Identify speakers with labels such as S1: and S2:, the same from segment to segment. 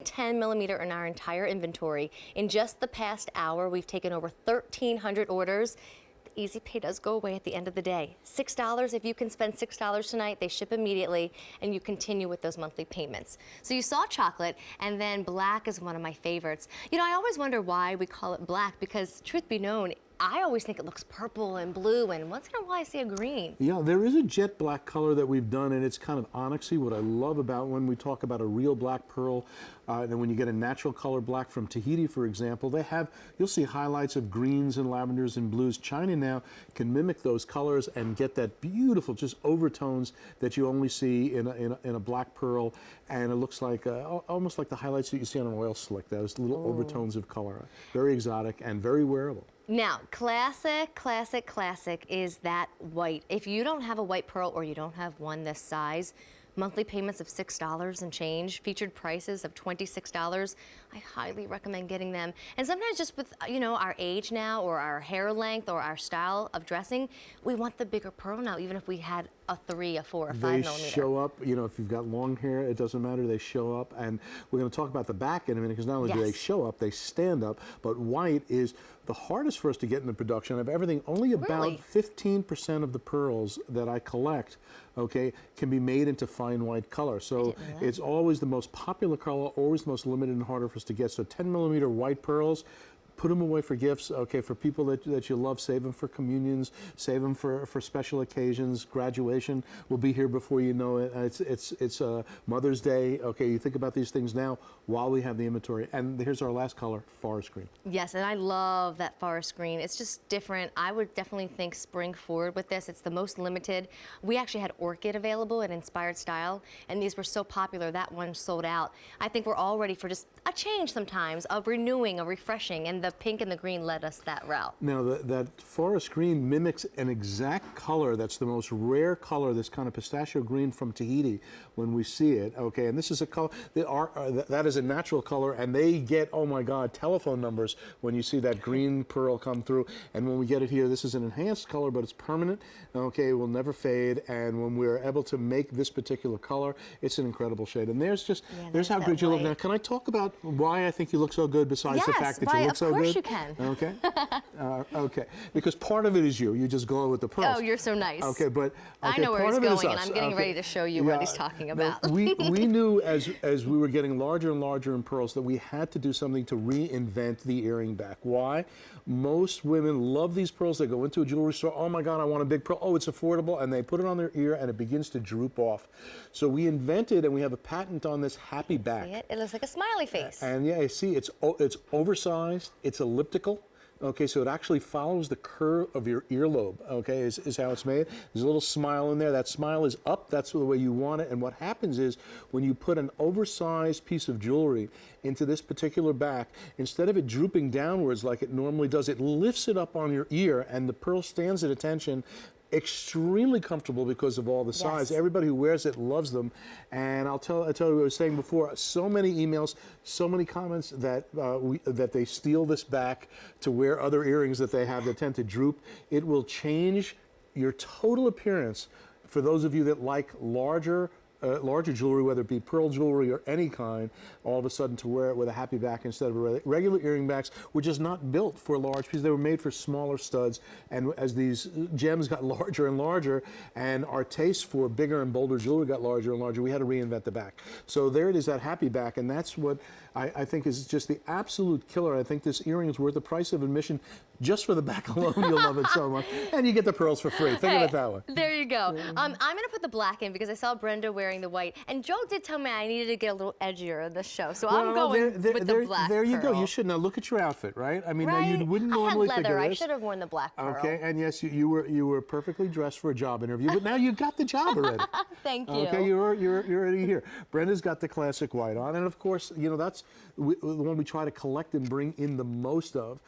S1: 10 millimeter in our entire inventory. In just the past hour, we've taken over 1,300 orders. The Easy Pay does go away at the end of the day. $6, if you can spend $6 tonight, they ship immediately, and you continue with those monthly payments. So you saw chocolate, and then black is one of my favorites. You know, I always wonder why we call it black, because truth be known, I always think it looks purple and blue, and once in a while I see a green.
S2: Yeah, there is a jet black color that we've done, and it's kind of onyxy. What I love about when we talk about a real black pearl, and when you get a natural color black from Tahiti, for example, you'll see highlights of greens and lavenders and blues. China now can mimic those colors and get that beautiful, just overtones that you only see in a black pearl, and it looks like almost like the highlights that you see on an oil slick. Those little overtones of color, very exotic and very wearable.
S1: Now, classic is that white. If you don't have a white pearl or you don't have one this size, monthly payments of $6 and change, featured prices of $26, I highly recommend getting them. And sometimes just with, you know, our age now or our hair length or our style of dressing, we want the bigger pearl now, even if we had a 3, a 4, a 5 millimeter.
S2: They show up, you know, if you've got long hair, it doesn't matter, they show up. And we're going to talk about the back in a minute, because not only do they show up, they stand up, but white is the hardest for us to get in the production of everything. Only about 15% of the pearls that I collect, okay, can be made into fine white color. So it's always the most popular color, always the most limited and harder for us to get. So 10 millimeter white pearls, put them away for gifts, okay, for people that you love. Save them for communions, save them for special occasions. Graduation will be here before you know it. It's Mother's Day, okay, you think about these things now while we have the inventory. And here's our last color, forest green.
S1: Yes, and I love that forest green. It's just different. I would definitely think spring forward with this. It's the most limited. We actually had orchid available in inspired style, and these were so popular, that one sold out. I think we're all ready for just a change sometimes, of renewing, a refreshing, and the pink and the green led us that route.
S2: Now, that forest green mimics an exact color that's the most rare color, this kind of pistachio green from Tahiti when we see it, okay? And this is a color, that is a natural color, and they get, oh my God, telephone numbers when you see that green pearl come through. And when we get it here, this is an enhanced color, but it's permanent, okay? It will never fade. And when we're able to make this particular color, it's an incredible shade. And there's how good you look. Now, can I talk about why I think you look so good, besides the fact that you look so good?
S1: Yes, you can.
S2: Okay. Okay. Because part of it is you. You just glow with the pearls.
S1: Oh, you're so nice.
S2: Okay, but
S1: I know where he's going, and I'm getting ready to show you what he's talking about.
S2: We knew as we were getting larger and larger in pearls that we had to do something to reinvent the earring back. Why? Most women love these pearls. They go into a jewelry store. Oh my God, I want a big pearl. Oh, it's affordable, and they put it on their ear, and it begins to droop off. So we invented, and we have a patent on this happy back.
S1: See it? It looks like a smiley face.
S2: And yeah, you see, it's oversized. It's elliptical. Okay, so it actually follows the curve of your earlobe, okay, is how it's made. There's a little smile in there. That smile is up. That's the way you want it. And what happens is when you put an oversized piece of jewelry into this particular back, instead of it drooping downwards like it normally does, it lifts it up on your ear, and the pearl stands at attention. Extremely comfortable because of all the size. Everybody who wears it loves them. And I'll tell you what I was saying before, so many emails, so many comments that that they steal this back to wear other earrings that they have that tend to droop. It will change your total appearance for those of you that like larger jewelry, whether it be pearl jewelry or any kind, all of a sudden to wear it with a happy back instead of a regular earring backs, were just not built for large pieces. They were made for smaller studs. And as these gems got larger and larger, and our taste for bigger and bolder jewelry got larger and larger, we had to reinvent the back. So there it is, that happy back, and that's what I think is just the absolute killer. I think this earring is worth the price of admission. Just for the back alone, you'll love it so much. And you get the pearls for free. Think of it that way.
S1: There you go. I'm going to put the black in because I saw Brenda wearing the white. And Joe did tell me I needed to get a little edgier in this show. So I'm going with the black
S2: There you
S1: pearl.
S2: go. You should. Now look at your outfit, right? I mean,
S1: right?
S2: now you wouldn't normally
S1: I had leather.
S2: figure this.
S1: I should have worn the black pearl.
S2: Okay, and yes, you were perfectly dressed for a job interview, but now you got the job already.
S1: Thank you.
S2: Okay, you're already here. Brenda's got the classic white on, and of course, you know, that's the one we try to collect and bring in the most of.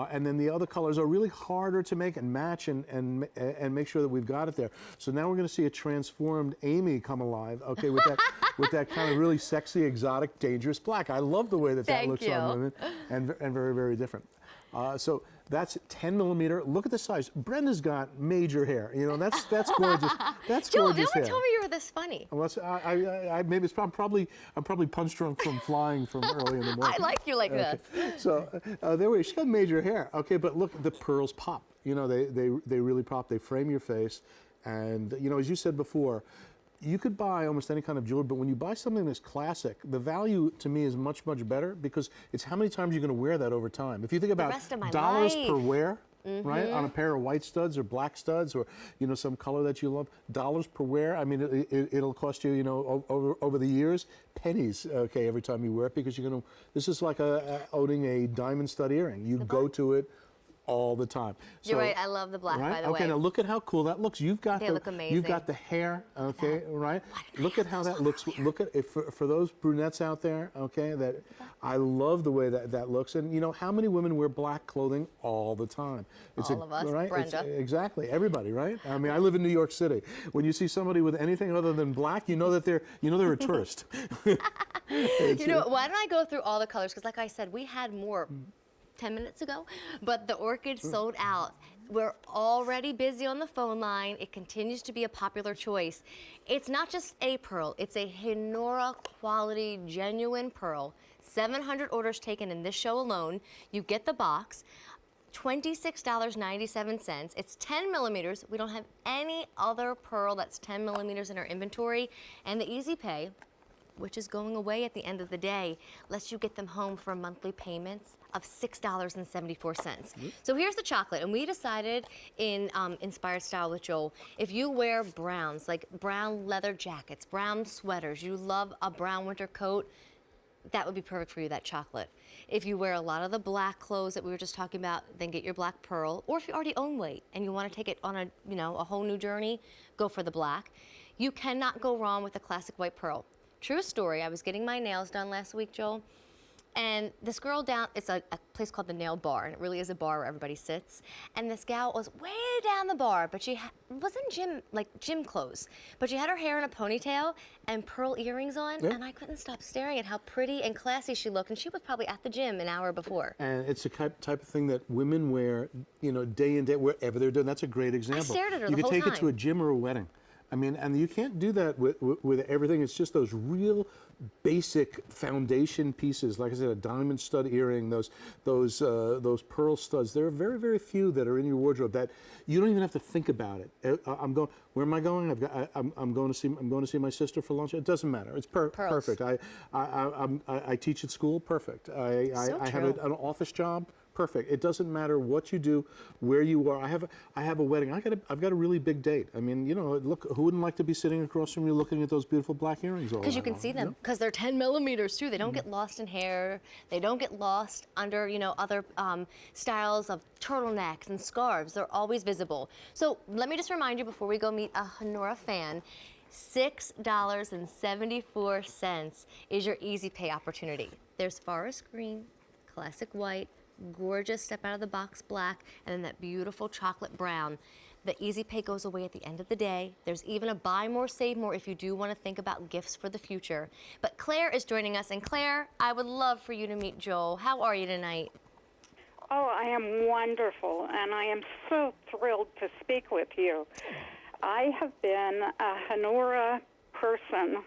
S2: And then the other colors are really harder to make and match and make sure that we've got it there. So now we're going to see a transformed Amy come alive, okay, with that kind of really sexy, exotic, dangerous black. I love the way that looks on women, and very, very different. So that's 10 millimeter. Look at the size. Brenda's got major hair. You know, that's gorgeous. That's
S1: Joel, no
S2: gorgeous
S1: one
S2: hair.
S1: told me you were this funny.
S2: Well, maybe it's I'm probably punch drunk from flying from early in the morning.
S1: I like you like this.
S2: So there we go. She's got major hair. Okay, but look, the pearls pop. You know, they really pop. They frame your face, and you know, as you said before, you could buy almost any kind of jewelry, but when you buy something that's classic, the value to me is much, much better because it's how many times you're going to wear that over time. If you think about
S1: rest of my
S2: dollars
S1: life.
S2: per wear, right, on a pair of white studs or black studs or, you know, some color that you love, dollars per wear, I mean, it'll cost you, you know, over the years, pennies, okay, every time you wear it because you're going to, this is like owning a diamond stud earring. You go to it all the time.
S1: You're right. I love the black,
S2: right?
S1: by the way.
S2: Okay, now look at how cool that looks. You've got
S1: They look amazing.
S2: You've got the hair, okay, right? Look at how that looks. Look at if for those brunettes out there, okay, that I love the way that looks. And you know, how many women wear black clothing all the time?
S1: All of us,
S2: right?
S1: Brenda.
S2: Exactly, everybody, right? I mean, I live in New York City. When you see somebody with anything other than black, you know that they're a tourist.
S1: You know, why don't I go through all the colors? Because like I said, we had more 10 minutes ago, but the orchid sold out. We're already busy on the phone line. It continues to be a popular choice. It's not just a pearl, it's a Honora quality, genuine pearl. 700 orders taken in this show alone. You get the box. $26.97. It's 10 millimeters. We don't have any other pearl that's 10 millimeters in our inventory. And the Easy Pay, which is going away at the end of the day, lets you get them home for monthly payments of $6.74. So here's the chocolate, and we decided in Inspired Style with Joel, if you wear browns, like brown leather jackets, brown sweaters, you love a brown winter coat, that would be perfect for you, that chocolate. If you wear a lot of the black clothes that we were just talking about, then get your black pearl. Or if you already own weight and you want to take it on a whole new journey, go for the black. You cannot go wrong with the classic white pearl. True story, I was getting my nails done last week, Joel, and this girl down, it's a place called the Nail Bar, and it really is a bar where everybody sits, and this gal was way down the bar, but she wasn't gym clothes, but she had her hair in a ponytail and pearl earrings on, and I couldn't stop staring at how pretty and classy she looked, and she was probably at the gym an hour before.
S2: And it's the type of thing that women wear, you know, day in, day, wherever they're doing. That's a great example.
S1: I stared at her
S2: you
S1: the
S2: could
S1: whole
S2: take it to a
S1: time.
S2: gym or a wedding. I mean, and you can't do that with everything. It's just those real basic foundation pieces. Like I said, a diamond stud earring, those pearl studs. There are very, very few that are in your wardrobe that you don't even have to think about it. I'm going. Where am I going? I'm going to see my sister for lunch. It doesn't matter. It's perfect. I teach at school. Perfect. I have an office job. Perfect. It doesn't matter what you do, where you are. I have a wedding. I've got a really big date. I mean, you know, look, who wouldn't like to be sitting across from you looking at those beautiful black earrings all
S1: Because you
S2: night
S1: can
S2: long,
S1: see them, because they're 10 millimeters too. They don't get lost in hair. They don't get lost under, other styles of turtlenecks and scarves. They're always visible. So let me just remind you before we go meet a Honora fan, $6.74 is your Easy Pay opportunity. There's forest green, classic white, gorgeous step out of the box black, and then that beautiful chocolate brown. The Easy Pay goes away at the end of the day. There's even a buy more, save more if you do want to think about gifts for the future. But Claire is joining us, and Claire, I would love for you to meet Joel. How are you tonight?
S3: Oh, I am wonderful, and I am so thrilled to speak with you. I have been a Honora person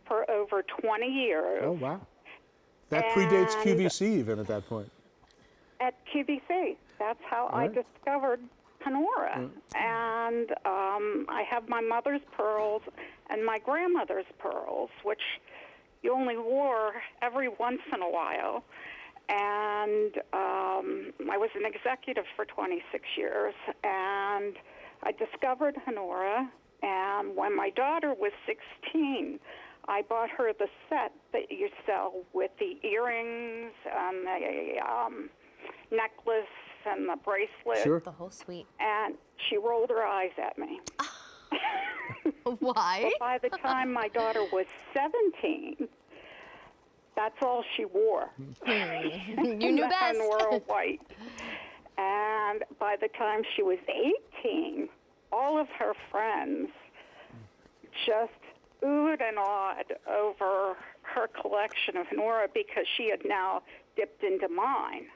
S3: for over 20 years.
S2: Oh, wow. That predates QVC even at that point.
S3: At QVC. That's how I discovered Honora. And I have my mother's pearls and my grandmother's pearls, which you only wore every once in a while. And I was an executive for 26 years, and I discovered Honora, and when my daughter was 16, I bought her the set that you sell with the earrings and the necklace and the bracelet.
S2: Sure.
S1: The whole suite.
S3: And she rolled her eyes at me.
S1: Why?
S3: By the time my daughter was 17, that's all she wore.
S1: You knew best.
S3: Honora white. And by the time she was 18, all of her friends just oohed and awed over her collection of Honora because she had now dipped into mine.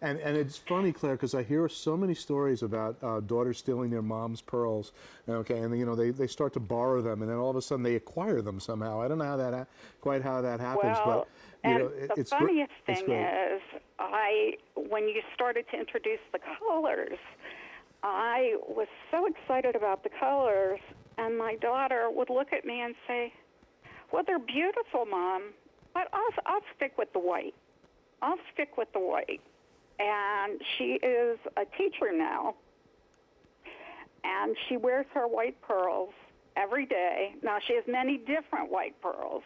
S2: And it's funny, Claire, because I hear so many stories about daughters stealing their mom's pearls. Okay, and you know they start to borrow them, and then all of a sudden they acquire them somehow. I don't know how that quite how that happens,
S3: Well,
S2: but you
S3: and
S2: know
S3: the
S2: it's
S3: funniest
S2: it's
S3: thing
S2: great.
S3: is, when you started to introduce the colors, I was so excited about the colors, and my daughter would look at me and say, "Well, they're beautiful, Mom, but I'll stick with the white. I'll stick with the white." And she is a teacher now, and she wears her white pearls every day. Now, she has many different white pearls,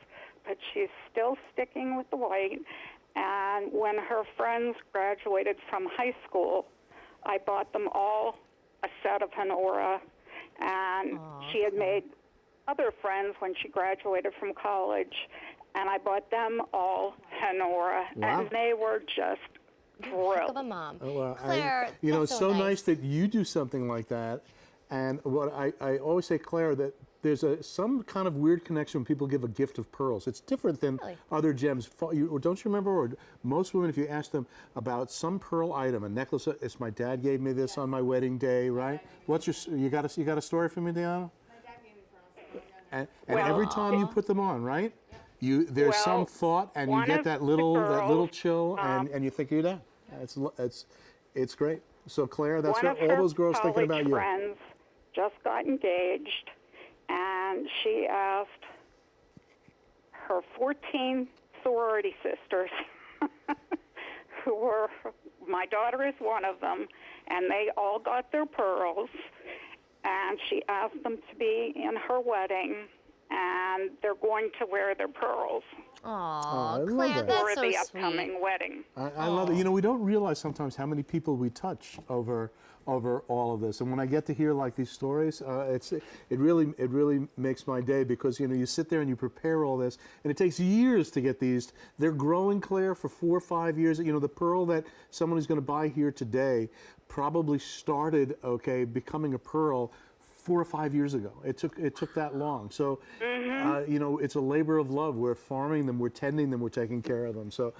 S3: but she's still sticking with the white. And when her friends graduated from high school, I bought them all a set of Honora, and she had made other friends when she graduated from college, and I bought them all Honora,
S2: Wow.
S3: and they were just
S1: Heck
S3: thrilled.
S1: of a mom.
S2: Oh, well,
S1: Claire,
S2: you know,
S1: that's
S2: it's
S1: so
S2: so nice that you do something like that. And what I always say, Claire, that there's some kind of weird connection when people give a gift of pearls. It's different than
S1: Really?
S2: other gems. Don't you remember? Or most women, if you ask them about some pearl item, a necklace, it's my dad gave me this on my wedding day, right? What's you got a story for me, Deanna? And every time you put them on, right? There's some
S3: Well,
S2: thought, and you
S3: one
S2: get
S3: of
S2: that
S3: the
S2: little
S3: girls,
S2: chill, and you think of your dad. It's great. So Claire, that's
S3: One
S2: what
S3: of
S2: all
S3: her
S2: those girls thinking about
S3: college
S2: you.
S3: friends just got engaged, and she asked her 14 sorority sisters, who were, my daughter is one of them, and they all got their pearls, and she asked them to be in her wedding, and they're going to wear their pearls
S1: Aw,
S2: I love
S1: Claire,
S2: that.
S1: that's
S3: for
S1: so
S3: the
S1: sweet.
S3: upcoming wedding.
S2: I love it. You know, we don't realize sometimes how many people we touch over all of this. And when I get to hear like these stories, it really makes my day, because you know you sit there and you prepare all this, and it takes years to get these. They're growing, Claire, for 4 or 5 years. You know, the pearl that someone who's going to buy here today probably started becoming a pearl 4 or 5 years ago. It took that long. So, you know, it's a labor of love. We're farming them, we're tending them, we're taking care of them. So,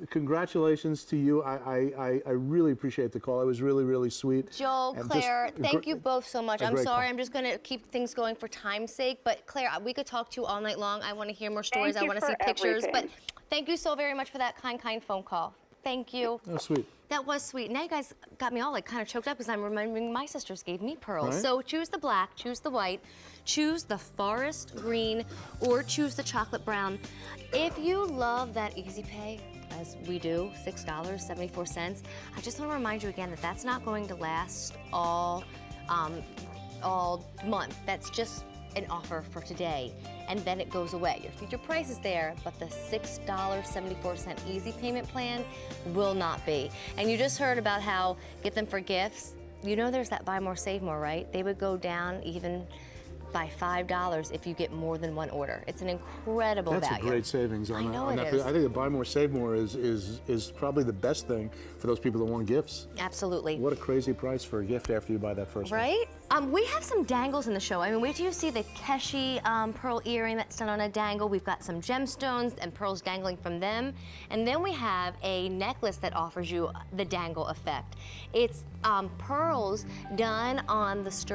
S2: congratulations to you. I really appreciate the call. It was really, really sweet.
S1: Joe,
S2: And
S1: Claire,
S2: just
S1: thank you both so much.
S2: a
S1: I'm
S2: great
S1: sorry,
S2: call.
S1: I'm just going to keep things going for time's sake. But Claire, we could talk to you all night long. I want to hear more stories.
S3: Thank
S1: I
S3: you
S1: want to
S3: for
S1: see pictures.
S3: everything.
S1: But thank you so very much for that kind phone call. Thank you.
S2: Oh, sweet.
S1: That was sweet. Now you guys got me all like kind of choked up because I'm remembering my sisters gave me pearls.
S2: Right.
S1: So choose the black, choose the white, choose the forest green, or choose the chocolate brown. If you love that easy pay, as we do, $6.74, I just want to remind you again that that's not going to last all month. That's just an offer for today, and then it goes away. Your future price is there, but the $6.74 easy payment plan will not be. And you just heard about how get them for gifts. You know there's that buy more, save more, right? They would go down even by $5 if you get more than one order. It's an incredible
S2: That's
S1: value.
S2: a great savings on
S1: I know
S2: on
S1: it
S2: that.
S1: is.
S2: I think the buy more, save more is probably the best thing for those people that want gifts.
S1: Absolutely.
S2: What a crazy price for a gift after you buy that first one.
S1: Right? We have some dangles in the show. I mean, wait till you see the Keshi pearl earring that's done on a dangle. We've got some gemstones and pearls dangling from them. And then we have a necklace that offers you the dangle effect. It's pearls done on the sterling